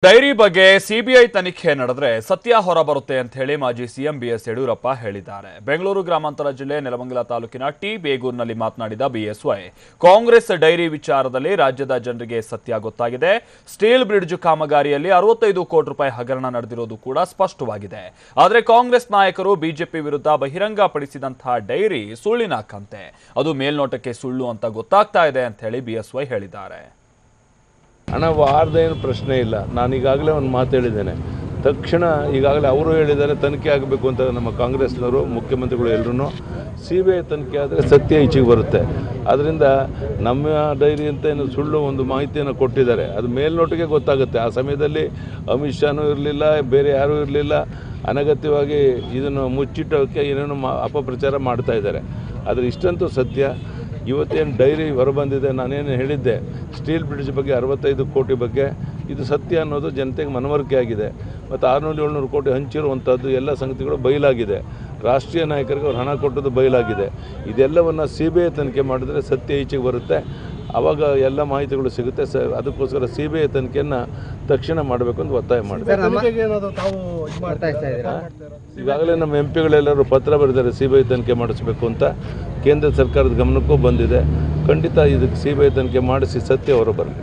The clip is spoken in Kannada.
ಡೈರಿ ಬಗ್ಗೆ ಸಿಬಿಐ ತನಿಖೆ ನಡೆದ್ರೆ ಸತ್ಯ ಹೊರಬರುತ್ತೆ ಅಂತ ಹೇಳಿ ಮಾಜಿ ಸಿಎಂ ಬಿಎಸ್ ಯಡಿಯೂರಪ್ಪ ಹೇಳಿದ್ದಾರೆ. ಬೆಂಗಳೂರು ಗ್ರಾಮಾಂತರ ಜಿಲ್ಲೆ ನೆಲಮಂಗಲ ತಾಲೂಕಿನ ಟಿ ಬೇಗೂರಿನಲ್ಲಿ ಮಾತನಾಡಿದ ಬಿಎಸ್ವೈ, ಕಾಂಗ್ರೆಸ್ ಡೈರಿ ವಿಚಾರದಲ್ಲಿ ರಾಜ್ಯದ ಜನರಿಗೆ ಸತ್ಯ ಗೊತ್ತಾಗಿದೆ. ಸ್ಟೀಲ್ ಬ್ರಿಡ್ಜ್ ಕಾಮಗಾರಿಯಲ್ಲಿ 65 ಕೋಟಿ ರೂಪಾಯಿ ಹಗರಣ ನಡೆದಿರೋದು ಕೂಡ ಸ್ಪಷ್ಟವಾಗಿದೆ. ಆದರೆ ಕಾಂಗ್ರೆಸ್ ನಾಯಕರು ಬಿಜೆಪಿ ವಿರುದ್ಧ ಬಹಿರಂಗಪಡಿಸಿದಂತಹ ಡೈರಿ ಸುಳ್ಳಿನ ಕಂತೆ, ಅದು ಮೇಲ್ನೋಟಕ್ಕೆ ಸುಳ್ಳು ಅಂತ ಗೊತ್ತಾಗ್ತಾ ಇದೆ ಅಂತ ಹೇಳಿ ಬಿಎಸ್ವೈ ಹೇಳಿದ್ದಾರೆ. ಹಣ ವಾರದೇನು ಪ್ರಶ್ನೆ ಇಲ್ಲ. ನಾನು ಈಗಾಗಲೇ ಒಂದು ಮಾತು ಹೇಳಿದ್ದೇನೆ. ತಕ್ಷಣ ಈಗಾಗಲೇ ಅವರು ಹೇಳಿದ್ದಾರೆ ತನಿಖೆ ಆಗಬೇಕು ಅಂತ. ನಮ್ಮ ಕಾಂಗ್ರೆಸ್ನವರು, ಮುಖ್ಯಮಂತ್ರಿಗಳು ಎಲ್ಲರೂ CBI ತನಿಖೆ ಆದರೆ ಸತ್ಯ ಈಚೆಗೆ ಬರುತ್ತೆ. ಅದರಿಂದ ನಮ್ಮ ಡೈರಿ ಅಂತ ಏನು ಸುಳ್ಳು ಒಂದು ಮಾಹಿತಿಯನ್ನು ಕೊಟ್ಟಿದ್ದಾರೆ, ಅದು ಮೇಲ್ನೋಟಿಗೆ ಗೊತ್ತಾಗುತ್ತೆ. ಆ ಸಮಯದಲ್ಲಿ ಅಮಿತ್ ಶಾನೂ ಇರಲಿಲ್ಲ, ಬೇರೆ ಯಾರೂ ಇರಲಿಲ್ಲ. ಅನಗತ್ಯವಾಗಿ ಇದನ್ನು ಮುಚ್ಚಿಟ್ಟೋಕ್ಕೆ ಏನೇನೋ ಅಪಪ್ರಚಾರ ಮಾಡ್ತಾ ಇದ್ದಾರೆ. ಆದರೆ ಇಷ್ಟಂತೂ ಸತ್ಯ. ಇವತ್ತೇನು ಡೈರಿ ಹೊರಬಂದಿದೆ, ನಾನೇನು ಹೇಳಿದ್ದೆ ಸ್ಟೀಲ್ ಬ್ರಿಡ್ಜ್ ಬಗ್ಗೆ 65 ಕೋಟಿ ಬಗ್ಗೆ, ಇದು ಸತ್ಯ ಅನ್ನೋದು ಜನತೆಗೆ ಮನವರಿಕೆ ಆಗಿದೆ. ಮತ್ತು 600-700 ಕೋಟಿ ಹಂಚಿರುವಂಥದ್ದು ಎಲ್ಲ ಸಂಗತಿಗಳು ಬಯಲಾಗಿದೆ. ರಾಷ್ಟ್ರೀಯ ನಾಯಕರಿಗೆ ಅವ್ರು ಹಣ ಕೊಟ್ಟದ್ದು ಬಯಲಾಗಿದೆ. ಇದೆಲ್ಲವನ್ನು CBI ತನಿಖೆ ಮಾಡಿದ್ರೆ ಸತ್ಯ ಈಚೆಗೆ ಬರುತ್ತೆ. ಆವಾಗ ಎಲ್ಲ ಮಾಹಿತಿಗಳು ಸಿಗುತ್ತೆ. ಅದಕ್ಕೋಸ್ಕರ CBI ತನಿಖೆಯನ್ನು ತಕ್ಷಣ ಮಾಡಬೇಕು ಅಂತ ಒತ್ತಾಯ ಮಾಡಿದ್ದಾರೆ. ಈಗಾಗಲೇ ನಮ್ಮ MP ಗಳೆಲ್ಲರೂ ಪತ್ರ ಬರೆದಿದ್ದಾರೆ CBI ತನಿಖೆ ಮಾಡಿಸಬೇಕು ಅಂತ. ಕೇಂದ್ರ ಸರ್ಕಾರದ ಗಮನಕ್ಕೂ ಬಂದಿದೆ. ಖಂಡಿತ ಇದಕ್ಕೆ CBI ತನಿಖೆ ಮಾಡಿಸಿ ಸತ್ಯ ಹೊರಬರಲಿ.